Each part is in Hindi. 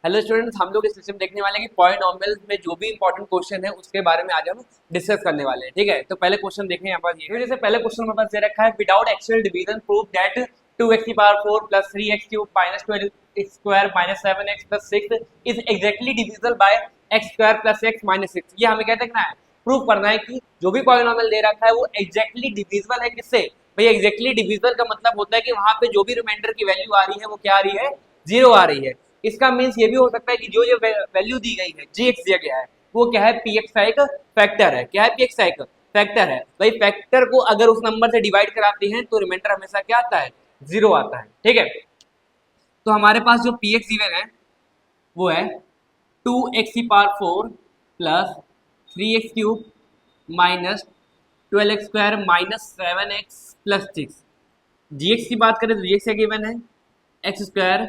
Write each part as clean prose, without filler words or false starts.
हेलो स्टूडेंट्स, हम लोग इस सिस्टम देखने वाले हैं कि पॉलिनोमियल्स में जो भी इंपॉर्टेंट क्वेश्चन है उसके बारे में आज हम डिस्कस करने वाले हैं। ठीक है, तो पहले क्वेश्चन देखें यहाँ पर। ये जैसे पहले क्वेश्चन हमारे पास दे रखा है, without actual division prove that 2x की power 4 plus 3x cube minus 12x square minus 7x plus 6 is exactly divisible by x square plus x minus 6। ये हमें क्या देखना है, प्रूव करना है कि जो भी पॉलिनोमियल दे रखा है वो एग्जैक्टली डिविजिबल है किससे। भाई एग्जैक्टली डिविजिबल का मतलब होता है कि वहां पे जो भी रिमाइंडर की वैल्यू आ रही है वो क्या आ रही है, 0 आ रही है। इसका मीन्स ये भी हो सकता है कि जो वैल्यू दी गई है, जी एक्स दिया गया है, वो क्या है, पी एक्स का एक फैक्टर है। क्या है, पी एक्स का एक फैक्टर है। भाई फैक्टर को अगर उस नंबर से डिवाइड कराते हैं तो रिमाइंडर हमेशा क्या आता है, 0 आता है। ठीक है, तो हमारे पास जो पी एक्स गिवन है वो है 2x की power 4 plus 3x cube minus 12x square minus 7x plus 6। जी एक्स की बात करें तो जी एक्स क्या गिवन है, X square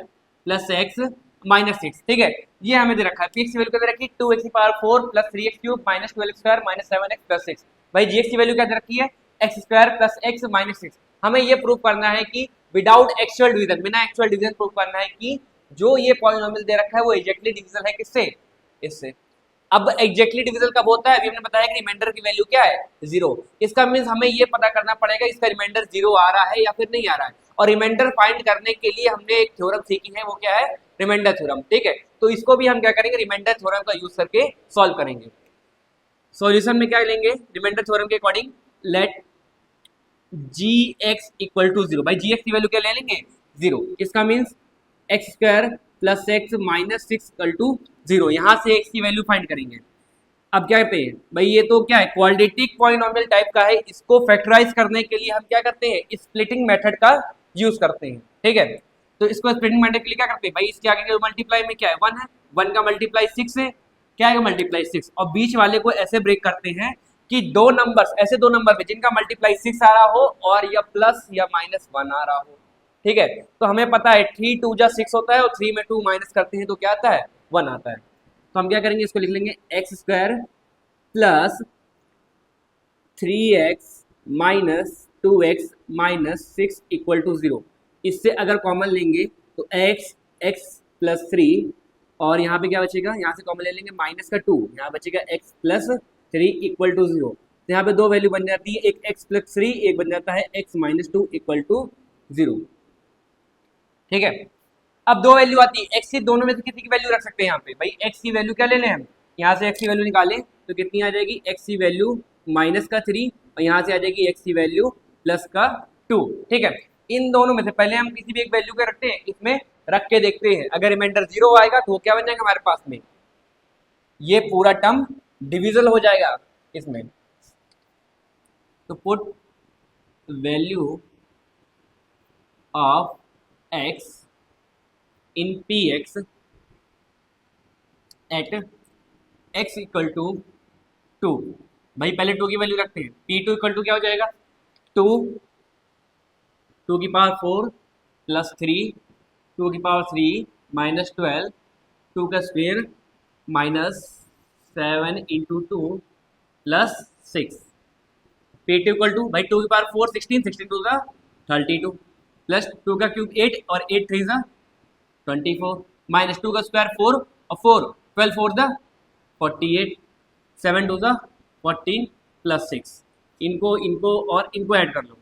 plus X minus 6। ठीक है, ये हमें दे रखा है। पी एक्स की वैल्यू क्या दे रखी है, 2x की power 4 plus 3x cube minus 12x square minus 7x plus 6। भाई जी एक्स की वैल्यू क्या दे रखी है, X square plus X minus 6। हमें ये प्रूव करना है कि विदाउट एक्चुअल डिवीजन, बिना एक्चुअल डिवीजन प्रूव करना है कि जो ये पॉलिनोमियल दे रखा है वो एग्जैक्टली डिविजिबल है किससे, इससे। अब एग्जैक्टली डिविजिबल कब होता है, अभी हमने बताया कि रिमाइंडर की वैल्यू क्या है, 0। इसका मीन्स हमें ये पता करना पड़ेगा इसका रिमाइंडर 0 आ रहा है या फिर नहीं आ रहा है। और रिमाइंडर फाइंड करने के लिए हमने एक थ्योरम सीखी है, वो क्या है, रिमाइंडर थ्योरम। ठीक है, तो इसको भी हम क्या करेंगे, रिमाइंडर थ्योरम का यूज करके सॉल्व करेंगे। सॉल्यूशन में क्या लेंगे, रिमाइंडर थ्योरम के according let G X equal to 0। भाई जी एक्स की वैल्यू क्या ले लेंगे, 0। इसका means X square plus X minus 6 equal to 0। यहाँ से एक्स की वैल्यू फाइंड करेंगे। अब क्या कहते हैं भाई, ये तो क्या है, क्वाड्रेटिक पॉलिनोमियल टाइप का है। इसको फैक्टराइज करने के लिए हम क्या करते हैं, स्प्लिटिंग मेथड का यूज करते हैं। ठीक है, तो इसको स्प्लिटिंग मेथड के लिए क्या करते हैं भाई, इसके आगे मल्टीप्लाई में क्या है, 1 है, 1 का मल्टीप्लाई 6 है, क्या है मल्टीप्लाई 6, और बीच वाले को ऐसे ब्रेक करते हैं कि दो नंबर्स, ऐसे दो नंबर पे जिनका मल्टीप्लाई 6 आ रहा हो और या प्लस या माइनस 1 आ रहा हो। ठीक है, तो हमें पता है 3 2 जा 6 होता है और 3 में 2 माइनस करते हैं तो क्या आता है, 1 आता है। तो हम क्या करेंगे, इसको लिख लेंगे X square plus 3x minus 2x minus 6 equal to 0। इससे अगर कॉमन लेंगे तो x प्लस 3 और यहाँ पे क्या बचेगा, यहाँ से कॉमन ले लेंगे माइनस का 2, यहाँ बचेगा x प्लस 3 इक्वल टू 0। तो यहाँ पे दो वैल्यू बन जाती है, एक x प्लस 3, एक बन जाता है x माइनस 2 इक्वल टू 0। ठीक है, अब दो वैल्यू आती है, x की दोनों में से किसी की वैल्यू रख सकते हैं यहाँ पे। भाई x की वैल्यू क्या ले लें हम, यहाँ से x की वैल्यू निकालें तो कितनी आ जाएगी, x की वैल्यू माइनस का 3 और यहाँ से आ जाएगी x की वैल्यू प्लस का 2। ठीक है, इन दोनों में से पहले हम किसी भी एक वैल्यू को रखते हैं, इसमें रख के देखते हैं। अगर रिमाइंडर 0 आएगा तो क्या बन जाएगा हमारे पास में, ये पूरा टर्म डिविजल हो जाएगा इसमें। तो put value of x in px at x equal to 2। भाई पहले 2 की वैल्यू रखते हैं, p2 इक्वल टू क्या हो जाएगा, 2 की पावर 4 प्लस 3, 2 की पावर 3 माइनस 12, 2 का square minus 7 into 2 plus 6। p2 equal to, भाई 2 की पावर 4 16, 16 टू का 32 प्लस 2 का क्यूब 8 और 8 3 का 24 माइनस 2 का स्क्वायर 4 और 4 12 4 द 48, 7 टू द 14 प्लस 6। इनको और इनको ऐड कर लो,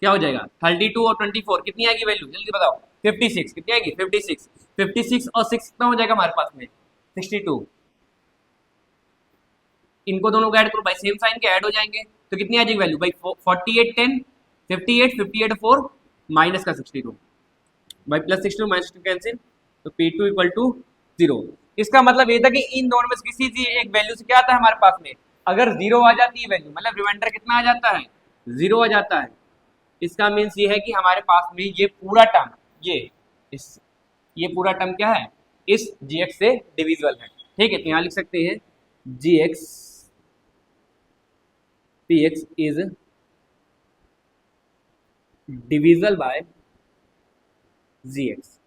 क्या हो जाएगा 32 और 24 कितनी आएगी वैल्यू, जल्दी बताओ, 56। कितनी आएगी 56, 56 और 6 कितना हो जाएगा हमारे पास में 62। इनको दोनों को ऐड करो भाई, सेम साइन के ऐड हो जाएंगे तो कितनी आ जाएगी वैल्यू भाई, 48 10 58 58 4 माइनस का 62 भाई प्लस 62 माइनस 2 कैंसिल, तो P2 इक्वल टू 0। इसका मतलब ये था कि इन दोनों में से किसी भी एक वैल्यू से क्या आता है हमारे पास में, अगर 0 आ जाती है वैल्यू, मतलब रिमाइंडर कितना आ जाता है, 0 आ जाता है। इसका मीन्स ये है कि हमारे पास में ये पूरा टर्म, ये पूरा टर्म क्या है, इस gx से डिविजिबल है। ठीक है, तो यहाँ लिख सकते हैं gx px is divisible by gx।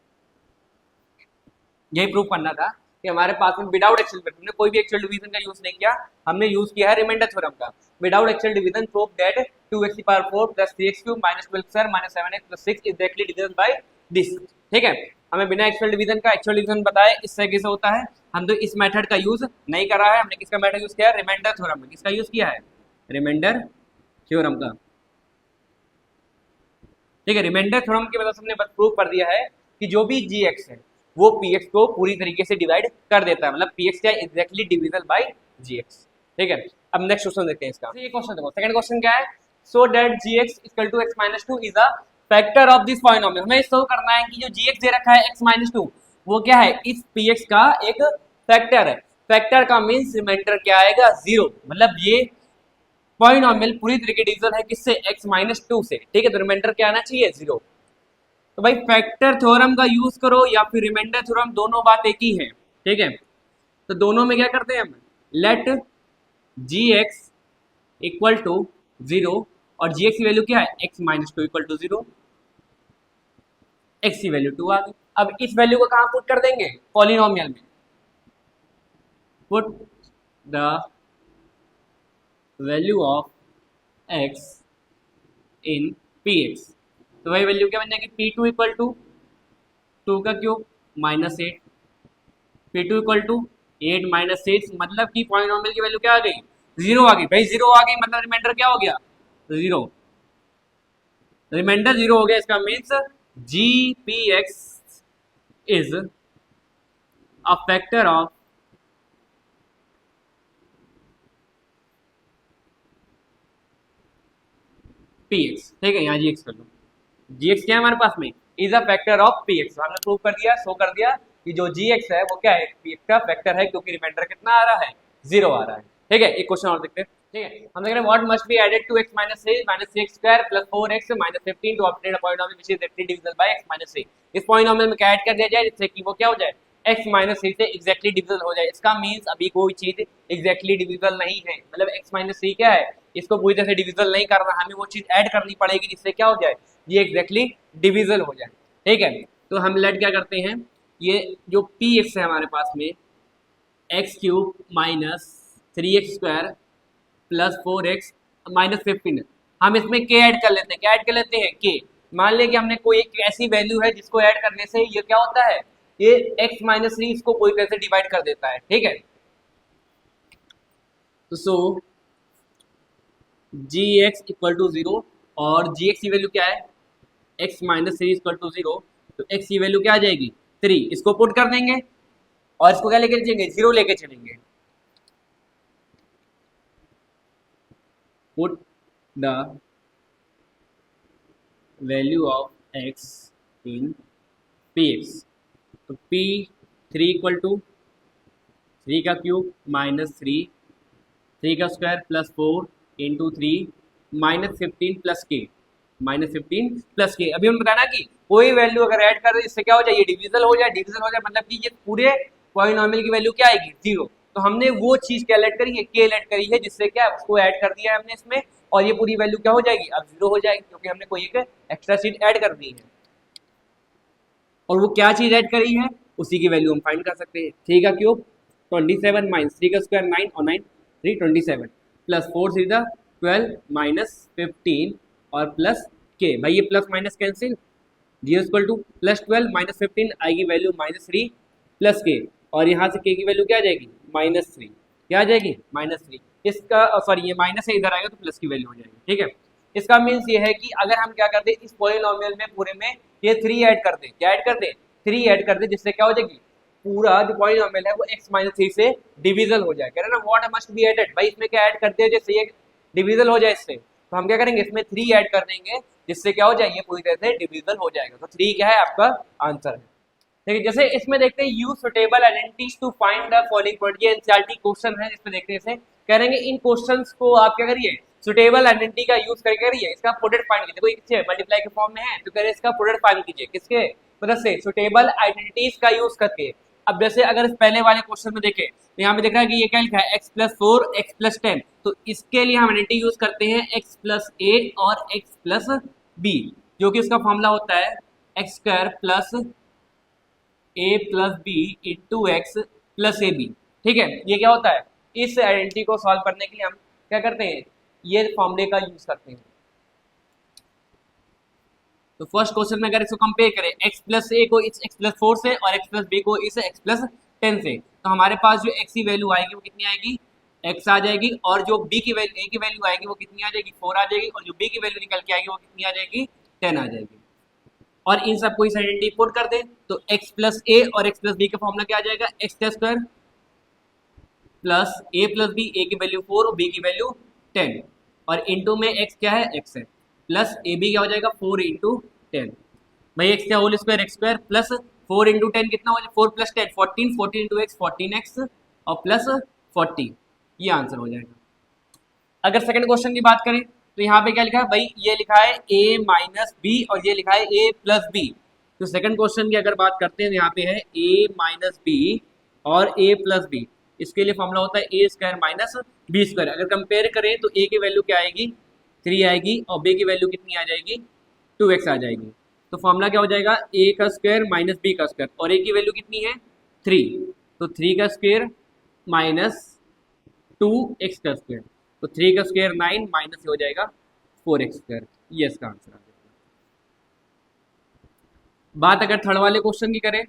यही प्रूव करना था कि हमारे पास में विदाउट एक्चुअल डिवीजन, हमने कोई भी एक्चुअल डिवीजन का यूज नहीं किया, हमने यूज किया है रिमाइंडर थ्योरम का। Without actual division prove that 2x की power 4 plus 3x cube minus 12 square minus 7x plus 6 is directly divisible by this. ठीक है, हमें बिना एक्चुअल डिवीजन का एक्चुअल डिवीजन बताए इस तरीके से होता है। हम तो इस मेथड का यूज नहीं कर रहा है, हमने किसका मेथड यूज किया है, रिमाइंडर थ्योरम में किसका यूज किया है, रिमाइंडर थ्योरम का। ठीक है, रिमाइंडर थ्योरम की मदद से हमने प्रूव कर दिया है कि जो भी जी एक्स है वो पी एक्स को पूरी तरीके से डिवाइड कर देता है, मतलब पी एक्स क्या exactly divisible by G X. ठीक है, अब नेक्स्ट क्वेश्चन देखते हैं इसका। ये क्वेश्चन देखो, सेकंड क्वेश्चन क्या है, so that G X equal to X minus two is a factor of this polynomial. हमें शो करना है कि जो जी एक्स दे रखा है एक्स माइनस टू वो क्या है, इस पी एक्स का एक फैक्टर है। फैक्टर का मीन्स रिमाइंडर क्या आएगा, जीरो, मतलब ये पॉलिनोमियल पूरी तरीके डिविजल है किससे, x माइनस टू से। ठीक है, तो रिमाइंडर क्या आना चाहिए, जीरो। तो भाई फैक्टर थ्योरम का यूज करो या फिर रिमाइंडर थ्योरम, दोनों बात एक ही है। ठीक है, तो दोनों में क्या करते हैं हम, let G X equal to zero और जी एक्स की वैल्यू क्या है, x minus two equal to zero, X की वैल्यू टू आ गई। अब इस वैल्यू को कहां पुट कर देंगे, पॉलिनोमियल में, put the value of x in P X. तो वही वैल्यू क्या बन जाएगी, P two equal to two का cube minus eight, P two equal to eight minus six, मतलब कि पॉलिनोमियल की वैल्यू क्या आ गई, जीरो आ गई। भाई जीरो आ गई मतलब रिमाइंडर क्या हो गया, जीरो, रिमाइंडर जीरो हो गया। इसका means G P x is a factor of P x. ठीक है, यहाँ जी एक्स कर लो, जी एक्स क्या है हमारे पास में, is a factor of P x. हमने प्रूव कर दिया, शो कर दिया कि जो जी एक्स है वो क्या है, पी एक्स का फैक्टर है, क्योंकि रिमाइंडर कितना आ रहा है, जीरो आ रहा है। ठीक है, एक क्वेश्चन और देखते हैं। ठीक है, हम देख रहे हैं what must be added to X minus three minus three X square plus four X minus 15 to obtain a polynomial which is actually divisible by X minus three. इस पॉलिनोमियल में क्या ऐड कर दिया जाए जिससे कि वो क्या हो जाए, एक्स माइनस थ्री से एग्जैक्टली डिविजिबल हो जाए। इसका मीन्स अभी कोई चीज एग्जैक्टली डिविजिबल नहीं है, मतलब एक्स माइनस थ्री क्या है, इसको पूरी तरह से डिविजिबल नहीं करना, हमें वो चीज ऐड करनी पड़ेगी जिससे क्या हो जाए, ये एग्जैक्टली डिविजिबल हो जाए। ठीक है, तो हम लेट क्या करते हैं, ये जो पी एक्स है हमारे पास में, x cube minus three X square plus four X minus 15, हम इसमें के ऐड कर लेते हैं। क्या ऐड कर लेते हैं, के। मान लें कि हमने कोई एक ऐसी वैल्यू है जिसको ऐड करने से ये क्या होता है, ये एक्स माइनस थ्री इसको पूरी तरह से डिवाइड कर देता है। ठीक है, तो so G X equal to zero और जी एक्स की वैल्यू क्या है, X minus three equal to zero, तो एक्स की वैल्यू क्या आ जाएगी, थ्री। इसको पुट कर देंगे और इसको क्या लेके चलेंगे, जीरो लेके चलेंगे। Put the value of X in P X, तो P three equal to three का क्यूब माइनस थ्री, थ्री का square plus four into three minus 15 plus K, minus 15 plus K. अभी हम बताना कि कोई वैल्यू अगर ऐड कर दे इससे क्या हो जाए, ये डिविजल हो जाए, डिविजल हो जाए मतलब कि ये पूरे पॉलिनोमियल की वैल्यू क्या आएगी, जीरो। तो हमने वो चीज क्या ऐड करी है, के ऐड करी है, जिससे क्या उसको ऐड कर दिया है हमने इसमें, और ये पूरी वैल्यू क्या हो जाएगी, अब जीरो हो जाएगी, क्योंकि हमने कोई एक एक्स्ट्रा चीज ऐड कर दी है। और वो क्या चीज ऐड करी है, उसी की वैल्यू हम फाइंड कर सकते हैं। थ्री का क्यूब 27 माइनस थ्री का स्क्वायर 9 और 9 3 27 प्लस फोर थ्री का 12 माइनस 15 और प्लस के। भाई ये प्लस माइनस कैंसिल, जी इक्वल टू प्लस 12 माइनस 15 आएगी वैल्यू माइनस थ्री प्लस के, और यहाँ से के की वैल्यू क्या आ जाएगी, माइनस थ्री। क्या आ जाएगी, माइनस थ्री। इसका सॉरी ये माइनस से इधर आएगा तो प्लस की वैल्यू हो जाएगी। ठीक है, इसका मीन्स ये है कि अगर हम क्या करते इस पॉलिनोमियल में पूरे में ये थ्री ऐड कर दे, क्या ऐड कर दे, थ्री ऐड कर दे, जिससे क्या हो जाएगी, पूरा जो पॉलिनोमियल है वो x माइनस थ्री से डिविजल हो जाए। कह रहे ना व्हाट मस्ट बी एडेड, भाई इसमें क्या ऐड करते हैं जिससे ये डिविजल हो जाए इससे, तो हम क्या करेंगे इसमें थ्री ऐड कर देंगे जिससे क्या हो जाए, ये पूरी तरह से डिविजल हो जाएगा। तो थ्री क्या है आपका आंसर है। ठीक है, जैसे इसमें देखते हैं use suitable identities to find the following point, ये एनसीईआरटी क्वेश्चन है जिसमें देखते हैं करेंगे इन क्वेश्चंस को आप क्या करिए, सुटेबल आइडेंटिटी का यूज करके करिए, इसका प्रोडक्ट फाइंड कीजिए। देखो ये मल्टीप्लाई के फॉर्म में है तो करिए इसका प्रोडक्ट फाइंड कीजिए, किसके मदद से, सुटेबल आइडेंटिटीज का यूज करके। अब जैसे अगर इस पहले वाले क्वेश्चन में देखें तो यहाँ पे देख रहा है कि ये क्या लिखा है, x plus four x plus ten, तो इसके लिए हम आइडेंटिटी यूज करते हैं x प्लस ए और x प्लस बी, जो कि उसका फॉर्मूला होता है X square plus A plus B into x plus A B. ठीक है, ये क्या होता है, इस आइडेंटिटी को सॉल्व करने के लिए हम क्या करते हैं, ये फॉर्मूले का यूज करते हैं। तो फर्स्ट क्वेश्चन में अगर इसको कंपेयर करें x प्लस ए को इस x प्लस 4 से और x प्लस बी को इस x प्लस 10 से, तो हमारे पास जो x की वैल्यू आएगी वो कितनी आएगी, x आ जाएगी, और जो b की वैल्यू, a की वैल्यू आएगी वो कितनी आ जाएगी, 4 आ जाएगी, और जो b की वैल्यू निकल के आएगी वो कितनी आ जाएगी, 10 आ जाएगी। और इन सबको इस आइडेंटिटी पुट कर दें तो x प्लस ए और x प्लस बी का फॉर्मूला क्या आ जाएगा, x square plus A plus b, ए की वैल्यू 4 और बी की वैल्यू 10, और इंटू में x क्या है, x है, प्लस ए बी क्या हो जाएगा 4 इंटू 10, भाई x क्या whole square, x square plus 4 into 10 कितना हो जाएगा, 4 प्लस 10 14, 14 इंटू एक्स 14x और प्लस 40, ये आंसर हो जाएगा। अगर सेकंड क्वेश्चन की बात करें तो यहाँ पे क्या लिखा है भाई, ये लिखा है a माइनस बी और ये लिखा है a प्लस बी। तो सेकंड क्वेश्चन की अगर बात करते हैं तो यहाँ पे है a माइनस बी और a प्लस बी, इसके लिए फॉर्मूला होता है a square minus b square. अगर कंपेयर करें तो a की वैल्यू क्या आएगी, 3 आएगी, और b की वैल्यू कितनी आ जाएगी, 2x आ जाएगी। तो फॉर्मूला क्या हो जाएगा, a का स्क्वायर माइनस b का स्क्वायर, और a की वैल्यू कितनी है 3, तो 3 का स्क्वायर माइनस 2x का स्क्वायर, तो 3 का स्क्वायर 9 माइनस हो जाएगा 4x स्क्वायर, ये इसका आंसर आ जाएगा। बात अगर थर्ड वाले क्वेश्चन की करें,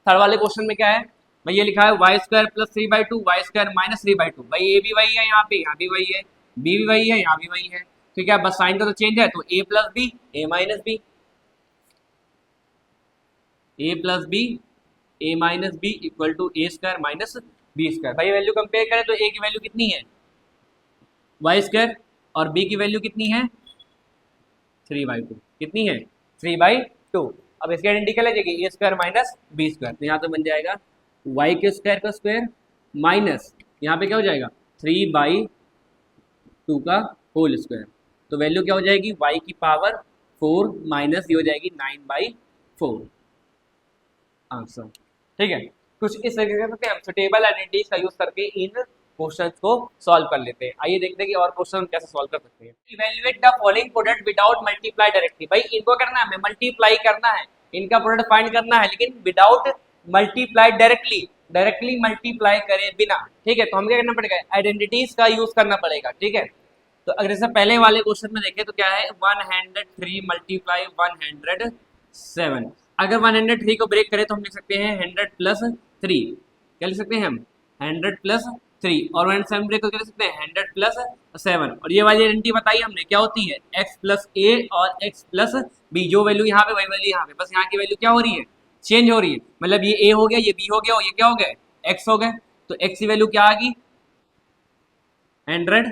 थर्ड वाले क्वेश्चन में क्या है भाई, ये लिखा है y square plus 3/2 y square minus 3/2, भाई ए भी वही है यहाँ पे, यहाँ भी वही है, बी भी वही है, यहाँ भी वही है, ठीक है, बस साइन का तो चेंज है, तो a plus b a minus b, a plus b a minus b equal to a square minus b square. भाई वैल्यू कंपेयर करें तो a की वैल्यू कितनी है वाई स्क्वायर और b की वैल्यू कितनी है 3/2, कितनी है 3/2। अब इसकी आइडेंटिटी क्या लगेगी, ए स्क्वायर माइनस बी स्क्वायर, तो यहाँ तो बन जाएगा y के स्क्वायर का स्क्वायर माइनस यहाँ पे क्या हो जाएगा 3/2 का होल स्क्वायर, तो वैल्यू क्या हो जाएगी y की पावर 4 माइनस ये हो जाएगी 9/4 आंसर, ठीक है। कुछ इस तरीके से हम सुटेबल आइडेंटिटीज का यूज करके इन क्वेश्चंस को सॉल्व कर लेते हैं। आइए देखते हैं कि और क्वेश्चन कैसे सॉल्व कर सकते हैं। Evaluate the following product without multiply directly, भाई इनको करना है हमें मल्टीप्लाई करना है, इनका प्रोडक्ट फाइंड करना है, लेकिन without multiply directly, directly multiply करे बिना, ठीक है। तो हमें क्या करना पड़ेगा, आइडेंटिटीज का यूज करना पड़ेगा, ठीक है। तो अगर जैसे पहले वाले क्वेश्चन में देखें तो क्या है 103 मल्टीप्लाई 107, अगर 103 को ब्रेक करें तो हम लिख सकते हैं 100 प्लस 3, क्या लिख सकते हैं हम 100 प्लस 3, और 107 ब्रेक को क्या लिख सकते हैं 100 प्लस 7, और ये वाली आइडेंटिटी बताई हमने क्या होती है x प्लस ए और x प्लस बी, जो वैल्यू यहाँ पे वही वैल्यू यहाँ पे, बस यहाँ की वैल्यू क्या हो रही है चेंज हो रही है, मतलब ये a हो गया, ये b हो गया, और ये क्या हो गया x हो गया, तो x की वैल्यू क्या आ गई 100,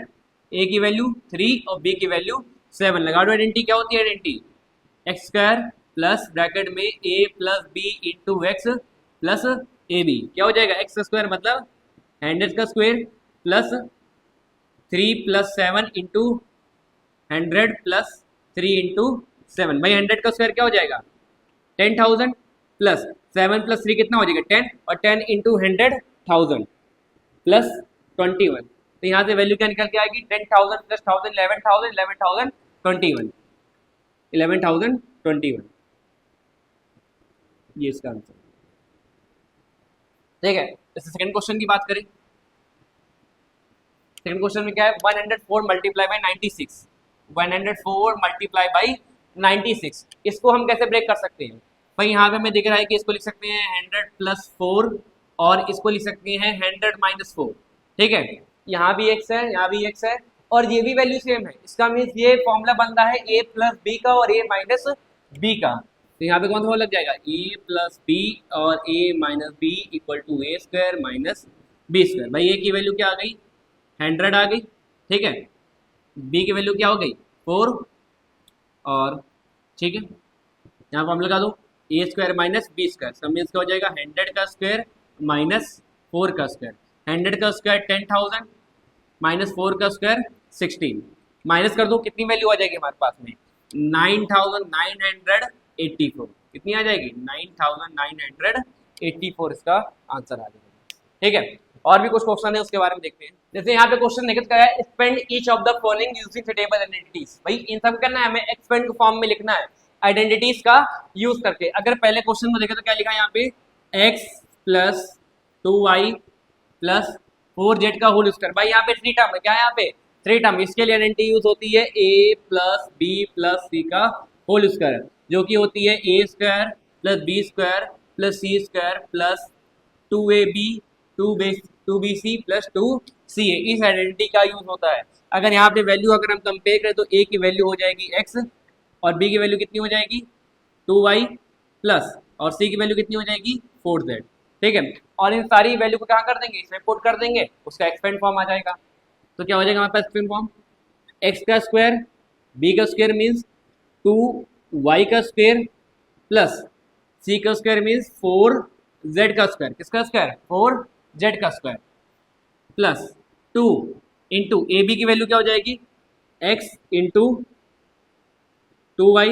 a की वैल्यू 3 और b की वैल्यू 7, लगा दो आइडेंटिटी, क्या होती है identity x square plus bracket में a plus B into x plus A b, क्या हो जाएगा एक्स स्क्वायर मतलब 100 का स्क्वायर प्लस 3 प्लस 7 इंटू 100 प्लस 3 इंटू 7, भाई 100 का स्क्वायर क्या हो जाएगा 10,000 प्लस 7 प्लस 3 कितना हो जाएगा 10, और 10 इंटू 100,000 प्लस 21, तो यहाँ से वैल्यू क्या निकल के आएगी 10,000 प्लस 1,000 11,000 11,021, ये इसका आंसर, ठीक है। जैसे सेकंड क्वेश्चन की बात करें, सेकंड क्वेश्चन में क्या है 104 मल्टीप्लाई बाई 96, 104 मल्टीप्लाई बाई 96, इसको हम कैसे ब्रेक कर सकते हैं, भाई यहाँ पे हमें दिख रहा है कि इसको लिख सकते हैं 100 प्लस 4 और इसको लिख सकते हैं 100 माइनस 4, ठीक है, यहाँ भी x है, यहाँ भी x है, और ये भी वैल्यू सेम है, इसका मीन्स ये फॉर्मूला बनता है a प्लस बी का और a माइनस बी का, तो यहाँ पे कौन सा लग जाएगा a प्लस बी और a minus b equal to a square minus b square, भाई a की वैल्यू क्या आ गई 100 आ गई, ठीक है, b की वैल्यू क्या हो गई 4, और ठीक है यहाँ पर हम लगा दो ए स्क्वायर माइनस बी स्क्वायर, सब मीन्स क्या हो जाएगा 100 का स्क्वायर माइनस 4 का स्क्वायर, 100 का स्क्वायर 10,000 माइनस 4 का स्क्वायर 16, माइनस कर दो कितनी वैल्यू आ जाएगी हमारे पास में 9,984, कितनी आ जाएगी 9,984, इसका आंसर आ जाएगा, ठीक है। और भी कुछ क्वेश्चन है उसके बारे में देखते हैं। जैसे यहाँ पे क्वेश्चन निकल है expand each of the following using suitable identities, भाई इन सब करना है हमें एक्सपेंड फॉर्म में लिखना है आइडेंटिटीज का यूज करके। अगर पहले क्वेश्चन को देखें तो क्या लिखा है यहाँ पे x plus 2y plus 4z का होल स्क्वायर, भाई यहाँ पे 3 टर्म है, क्या है यहाँ पे 3 टर्म, इसके लिए आइडेंटिटी यूज होती है a plus b plus c का होल स्क्वायर, जो कि होती है A square plus B square plus C square plus 2ab 2bc plus 2ca। इस आइडेंटिटी का यूज होता है। अगर यहाँ पे वैल्यू अगर हम कंपेयर करें तो a की वैल्यू हो जाएगी x और b की वैल्यू कितनी हो जाएगी 2y प्लस और c की वैल्यू कितनी हो जाएगी 4z। ठीक है, और इन सारी वैल्यू को क्या कर देंगे, इसमें पुट कर देंगे, उसका एक्सपेंड फॉर्म आ जाएगा। तो क्या हो जाएगा हमारे पास एक्सपेंड फॉर्म, x का स्क्वायर b का स्क्वायर मीन्स 2y का स्क्वायर प्लस c का स्क्वायर मीन्स 4z का स्क्वायर, किसका स्क्वायर 4z का square plus 2 into a b की वैल्यू क्या हो जाएगी x into 2y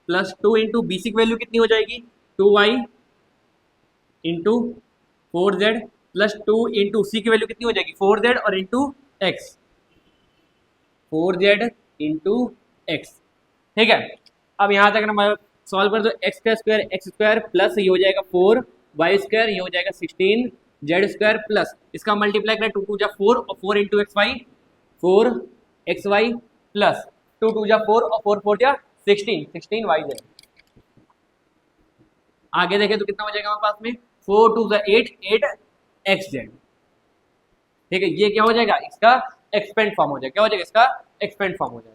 plus 2 into b c की वैल्यू कितनी हो जाएगी 2y into 4z plus 2 into सी की वैल्यू कितनी हो जाएगी 4z और into x 4z into x। ठीक है, अब यहाँ तक हम सॉल्व कर दो, एक्स स्क्वायर प्लस ये हो जाएगा 4y स्क्वायर, ये हो जाएगा 16z स्क्वायर प्लस इसका मल्टीप्लाई करें 2 2 जा 4 और 4 इंटू xy प्लस 2 2 जा 4 और 4 4 जा 16y। आगे देखें तो कितना हो जाएगा हमारे पास में 4 2 जा 8xz। ठीक है, ये क्या हो जाएगा इसका एक्सपेंड फॉर्म हो जाएगा, क्या हो जाएगा इसका एक्सपेंड फॉर्म हो जाएगा।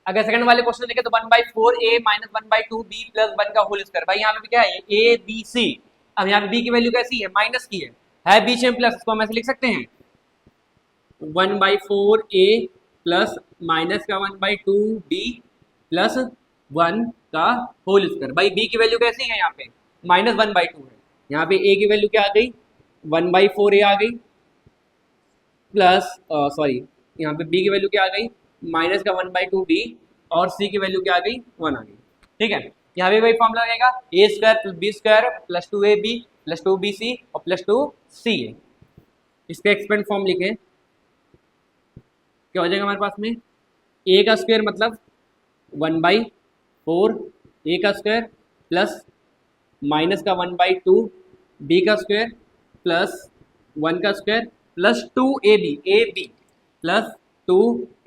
अगर सेकंड वाले क्वेश्चन देखें तो 1/4a माइनस 1/2b प्लस 1 का होल स्क्वायर। भाई यहाँ पे क्या है a b c, अब यहाँ पे b की वैल्यू कैसी है माइनस की है बीच में प्लस, इसको हम ऐसे लिख सकते हैं 1/4a प्लस माइनस का 1/2b प्लस 1 का होल स्क्वायर। भाई b की वैल्यू कैसी है यहाँ पे माइनस 1/2 है, यहाँ पे a की वैल्यू क्या आ गई 1/4a आ गई प्लस सॉरी यहाँ पे b की वैल्यू क्या आ गई माइनस का 1/2b और c की वैल्यू क्या आ गई 1 आ गई। ठीक है, यहाँ पे वही फॉर्मूला लगेगा a square plus b square plus 2ab plus 2bc और प्लस 2ca। इसका एक्सपेंड फॉर्म लिखें, क्या हो जाएगा हमारे पास में a का स्क्वायर मतलब 1/4 a का स्क्वायर प्लस माइनस का 1/2 b का स्क्वायर प्लस 1 का square plus 2ab plus 2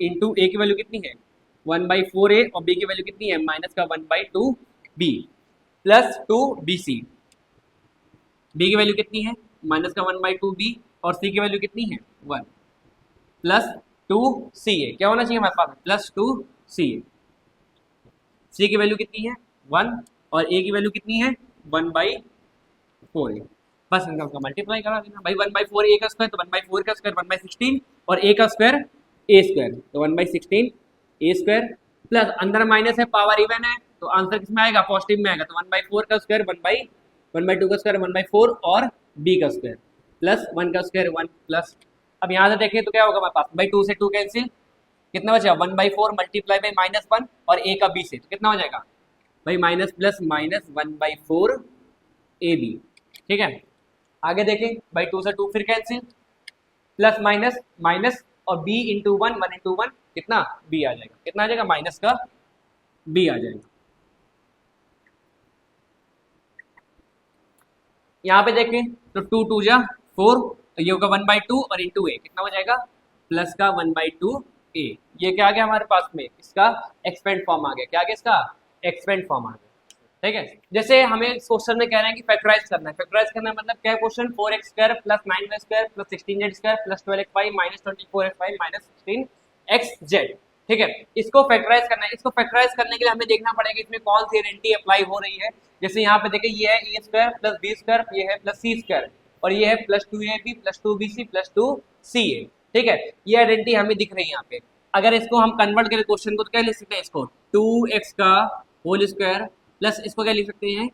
into A की वैल्यू कितनी है 1/4a और b की वैल्यू कितनी है माइनस का 1/2b प्लस 2bc। b की वैल्यू कितनी है माइनस का 1/2b और c की वैल्यू कितनी है 1 प्लस 2ca। क्या होना चाहिए हमारे पास प्लस 2ca। c की वैल्यू कितनी है 1 और a की वैल्यू कितनी है 1/4a। बस इनका मल्टीप्लाई करा देना भाई 1/4 a का स्क्वायर तो 1/4 का स्क्वायर 1/16 और a का स्क्वायर a स्क्वायर तो 1/16 a स्क्वायर प्लस अंदर माइनस है पावर इवन है तो आंसर किसमें आएगा पॉजिटिव में आएगा। तो 1/4 का स्क्वायर 1/2 का स्क्वायर 1/4 और b का स्क्वायर प्लस 1 का स्क्वायर 1 प्लस। अब यहाँ से देखें तो क्या होगा हमारे पास भाई 2 से 2 कैंसिल, कितना बचा 1/4 मल्टीप्लाई बाई -1 और a का b से तो कितना हो जाएगा भाई माइनस प्लस माइनस 1/4 ab। ठीक है, आगे देखें भाई 2 से 2 फिर कैंसिल प्लस माइनस माइनस और b इंटू 1 1 इंटू 1 कितना b आ जाएगा, कितना आ जाएगा माइनस का b आ जाएगा। यहाँ पे देखें तो 2 2 जा 4 ये होगा 1/2 और इंटू a कितना हो जाएगा प्लस का 1/2a। ये क्या आ गया हमारे पास में इसका एक्सपेंड फॉर्म आ गया, क्या आ गया इसका एक्सपेंड फॉर्म आ गया। ठीक है, जैसे हमें इस क्वेश्चन में कह रहे हैं कि फैक्टराइज करना है, फैक्टराइज करना मतलब क्या है question 4x square plus 9y square plus 16z square plus 12xy minus 24xy minus 16xz। ठीक है, इसको फैक्टराइज करना है। इसको फैक्टराइज करने के लिए हमें देखना पड़ेगा इसमें कौन सी आइडेंटिटी अप्लाई हो रही है। जैसे यहाँ पे देखिए ये है a square plus b square, ये है प्लस c स्क्वायर और ये है plus 2ab plus 2bc plus 2ca। ठीक है, ये आइडेंटिटी हमें दिख रही है यहाँ पे। अगर इसको हम कन्वर्ट करें क्वेश्चन को तो क्या लिख सकते हैं इसको 2x का होल स्क्वायर प्लस इसको क्या लिख सकते हैं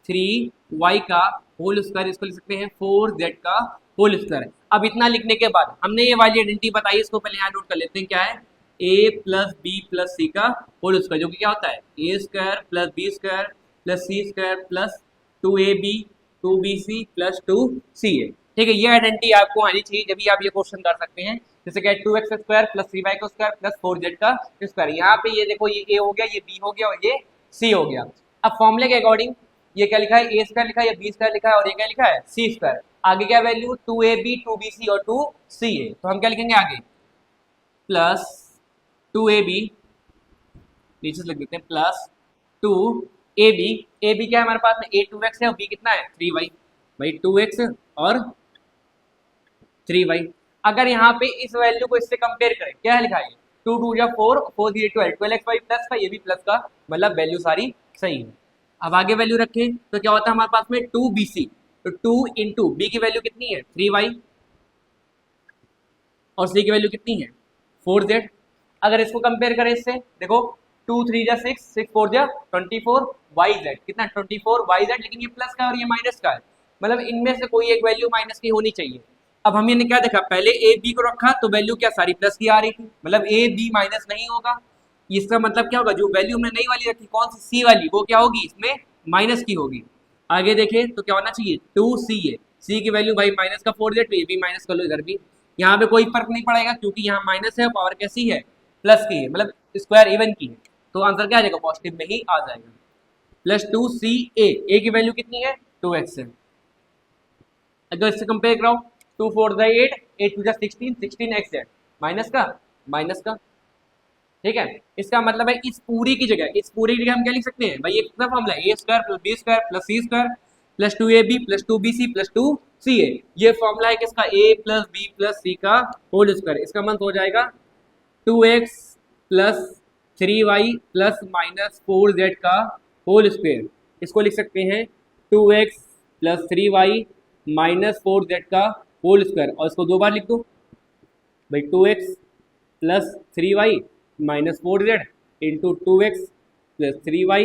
3y का होल स्क्वायर, इसको लिख सकते हैं 4z का होल स्क्वायर। अब इतना लिखने के बाद हमने ये वाली आइडेंटिटी बताई, इसको पहले यहाँ नोट कर लेते हैं। क्या है a plus b plus c का होल स्क्वायर, जो कि क्या होता है a square plus b square plus c square plus 2ab 2bc plus 2ca। ठीक है, ये आइडेंटिटी आपको आनी चाहिए जब भी आप ये क्वेश्चन कर सकते हैं। जैसे क्या 2x स्क्वायर प्लस 3y का स्क्वायर प्लस 4z का स्क्वायर। यहाँ पे ये देखो ये a हो गया, ये b हो गया और ये c हो गया। अब फॉर्मूले के अकॉर्डिंग ये क्या लिखा है a स्क्वायर लिखा है या b स्क्वायर लिखा है और ये क्या लिखा है c स्क्वायर। आगे क्या वैल्यू 2ab 2bc और 2ca, तो हम क्या लिखेंगे आगे प्लस 2ab नीचे से लिख देते हैं प्लस 2ab। ab क्या है हमारे पास में, a 2x है और b कितना है 3y, भाई 2x और 3y। अगर यहाँ पे इस वैल्यू को इससे कंपेयर करें, क्या है लिखा है 2 2 या 4 4 3 12 12x प्लस का, ये भी प्लस का, मतलब वैल्यू सारी सही है। अब आगे वैल्यू रखें तो क्या होता है हमारे पास में 2bc, तो 2 इंटू बी की वैल्यू कितनी है 3y और सी की वैल्यू कितनी है 4z। अगर इसको कंपेयर करें इससे, देखो 2 3 जा 6 6 4 जा 24 yz, कितना 24 yz, लेकिन ये प्लस का और ये माइनस का है, मतलब इनमें से कोई एक वैल्यू माइनस की होनी चाहिए। अब हमने क्या देखा, पहले ए बी को रखा तो वैल्यू क्या सारी प्लस की आ रही थी, मतलब ए बी माइनस नहीं होगा। इसका मतलब क्या होगा, जो वैल्यू हमने नई वाली रखी कौन सी सी वाली, वो क्या होगी इसमें माइनस की होगी। आगे देखें तो क्या होना चाहिए 2c है, सी की वैल्यू भाई माइनस का 4z, तो ये भी माइनस कर लो इधर भी। यहाँ पे कोई फर्क नहीं पड़ेगा क्योंकि यहाँ माइनस है, पावर कैसी है प्लस की है, मतलब स्क्वायर इवन की है, तो आंसर क्या आ जाएगा पॉजिटिव में ही आ जाएगा। प्लस 2ca, ए की वैल्यू कितनी है 2x है। अगर इससे कंपेयर कराओ 2 4 8 8 2 16 16x माइनस का, ठीक है। इसका मतलब है इस पूरी की जगह हम क्या लिख सकते हैं भाई, ये कितना फॉर्मूला है a square plus b square plus c square plus 2ab plus 2bc plus 2ca, ये फॉर्मूला है किसका a plus b plus c का होल स्क्वायर। इसका मतलब हो जाएगा 2x plus 3y plus minus 4z का होल स्क्वायर। इसको लिख सकते हैं 2x plus 3y minus 4z का होल स्क्वायर, और इसको दो बार लिख दो भाई 2x plus 3y minus 4z into 2x plus 3y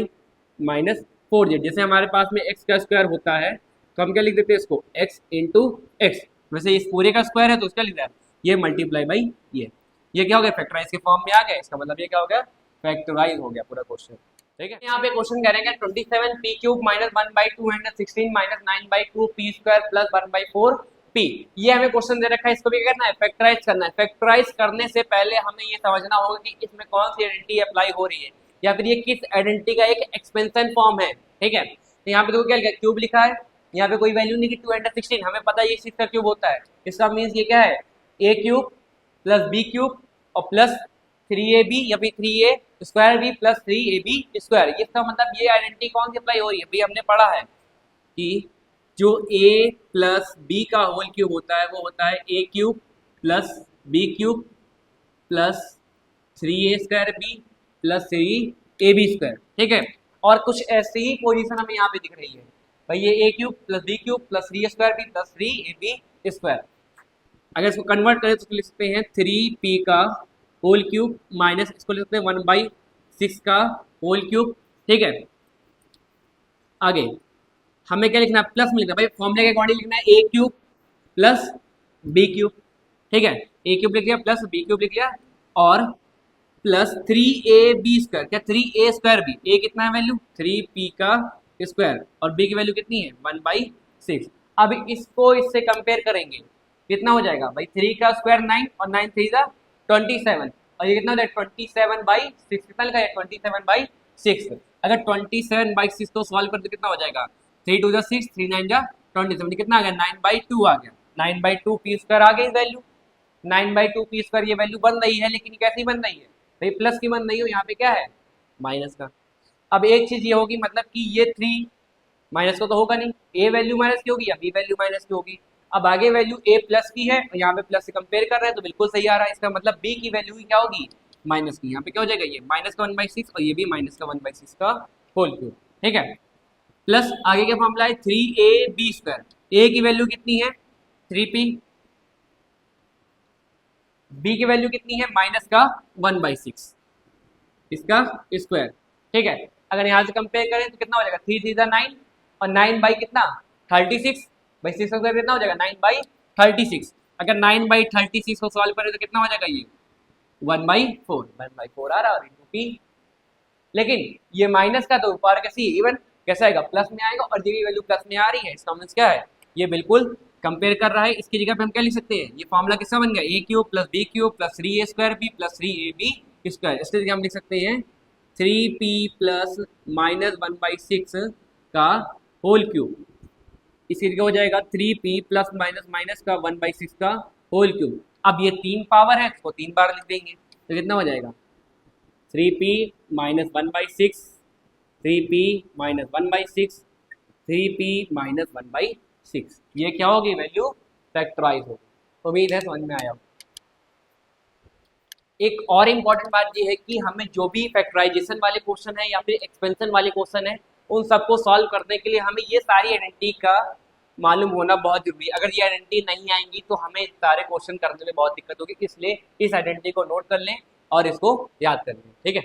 minus 4z। जैसे हमारे पास में x का स्क्वायर होता है तो हम क्या लिख देते हैं इसको x इंटू एक्स, वैसे इस पूरे का स्क्वायर है तो उसका लिख दिया ये मल्टीप्लाई बाई ये क्या हो गया फैक्टराइज के फॉर्म में आ गया। इसका मतलब ये क्या हो गया फैक्टराइज हो गया पूरा क्वेश्चन, ठीक है। यहाँ पे क्वेश्चन करेंगे 27 p cube minus 1 by 216 minus 9 by 2 p square plus 1 by 4 p। ये हमें क्वेश्चन दे रखा है, इसको भी करना है फैक्टराइज करना है। फैक्टराइज करने से पहले हमें ये समझना होगा कि इसमें कौन सी आइडेंटिटी अप्लाई हो रही है या फिर ये किस आइडेंटिटी का एक एक्सपेंशन फॉर्म है, ठीक है। तो यहाँ पे देखो क्या लिखा है क्यूब लिखा है, यहाँ पे कोई वैल्यू नहीं कि 216, हमें पता है ये 6 का क्यूब होता है। इसका मीन्स ये क्या है a cube plus b cube और प्लस 3ab या फिर 3a square b plus 3ab square. इसका मतलब ये आइडेंटिटी कौन सी अप्लाई हो रही है भाई, हमने पढ़ा है कि जो a प्लस b का होल क्यूब होता है वो होता है a cube plus b cube plus 3a square b plus 3ab square, ठीक है। और कुछ ऐसी ही पोजीशन हमें यहाँ पे दिख रही है भाई, ये a cube plus b cube plus 3a square b plus 3ab square. अगर इसको कन्वर्ट करें तो लिख सकते हैं 3p का होल क्यूब माइनस इसको लिख सकते हैं 1/6 का होल क्यूब, ठीक है। आगे हमें क्या लिखना है प्लस में लिखना है भाई, फॉर्मूले के अकॉर्डिंग लिखना है a cube plus b cube, ठीक है। a क्यूब लिख लिया प्लस b क्यूब लिख लिया और प्लस 3ab स्क्वायर, क्या 3a स्क्वायर b, a कितना है वैल्यू 3p का स्क्वायर और b की वैल्यू कितनी है 1/6। अब इसको इससे कंपेयर करेंगे कितना हो जाएगा भाई 3 का स्क्वायर 9 और 9 3 का 27 और ये कितना हो जाएगा 27/6, कितना लिखा है 27/6। अगर 27/6 को सॉल्व कर तो कितना हो जाएगा 3 2 6 3 9 27, कितना आ गया 9/2 आ गया, 9/2 p स्क्वायर आ गई वैल्यू, 9/2 p स्क्वायर ये वैल्यू बन रही है, लेकिन कैसी बन रही है भाई प्लस की बन रही हो, यहाँ पे क्या है माइनस का। अब एक चीज ये होगी मतलब कि ये 3 माइनस का तो होगा नहीं, a वैल्यू माइनस की होगी या b वैल्यू माइनस की होगी। अब आगे वैल्यू a प्लस की है और यहाँ पे प्लस से कंपेयर कर रहे हैं तो बिल्कुल सही आ रहा है, इसका मतलब b की वैल्यू क्या होगी माइनस की, यहाँ पे क्या हो जाएगा ये माइनस का 1/6 और ये भी माइनस का 1/6 का होल क्यूब, ठीक है। प्लस आगे क्या फॉर्मूला है 3ab स्क्वायर, a की वैल्यू कितनी है 3p, b की वैल्यू कितनी है माइनस का 1/6 इसका स्क्वायर, ठीक है। अगर यहाँ से कंपेयर करें तो कितना हो जाएगा 3 3 9 और 9 बाई कितना 36 भाई 6 का स्क्वायर कितना हो जाएगा 9/36। अगर 9/36 को सॉल्व करें तो कितना हो जाएगा ये 1/4 आ रहा है इंटू p, लेकिन ये माइनस का तो ऊपर कैसी इवन कैसा आएगा प्लस में आएगा और ये वैल्यू प्लस में आ रही है, इसका मीन्स क्या है ये बिल्कुल कंपेयर कर रहा है। इसकी जगह पे हम क्या लिख सकते हैं, ये फॉर्मूला किसका बन गया a cube plus b cube plus 3a square b plus 3ab square. इसकी जगह हम लिख सकते हैं 3p प्लस माइनस 1/6 का होल क्यूब, इसकी जगह हो जाएगा 3p प्लस माइनस माइनस का 1/6 का होल क्यूब। अब ये 3 पावर है इसको 3 बार लिख देंगे तो कितना हो जाएगा 3p minus 1/6, 3p minus 1/6, 3p minus 1/6, ये क्या होगी वैल्यू फैक्टराइज होगी। उम्मीद है समझ में आया। एक और इम्पॉर्टेंट बात ये है कि हमें जो भी फैक्टराइजेशन वाले क्वेश्चन है या फिर एक्सपेंशन वाले क्वेश्चन है उन सबको सॉल्व करने के लिए हमें ये सारी आइडेंटिटी का मालूम होना बहुत जरूरी है। अगर ये आइडेंटिटी नहीं आएंगी तो हमें सारे क्वेश्चन करने में बहुत दिक्कत होगी, इसलिए इस आइडेंटिटी को नोट कर लें और इसको याद कर लें, ठीक है।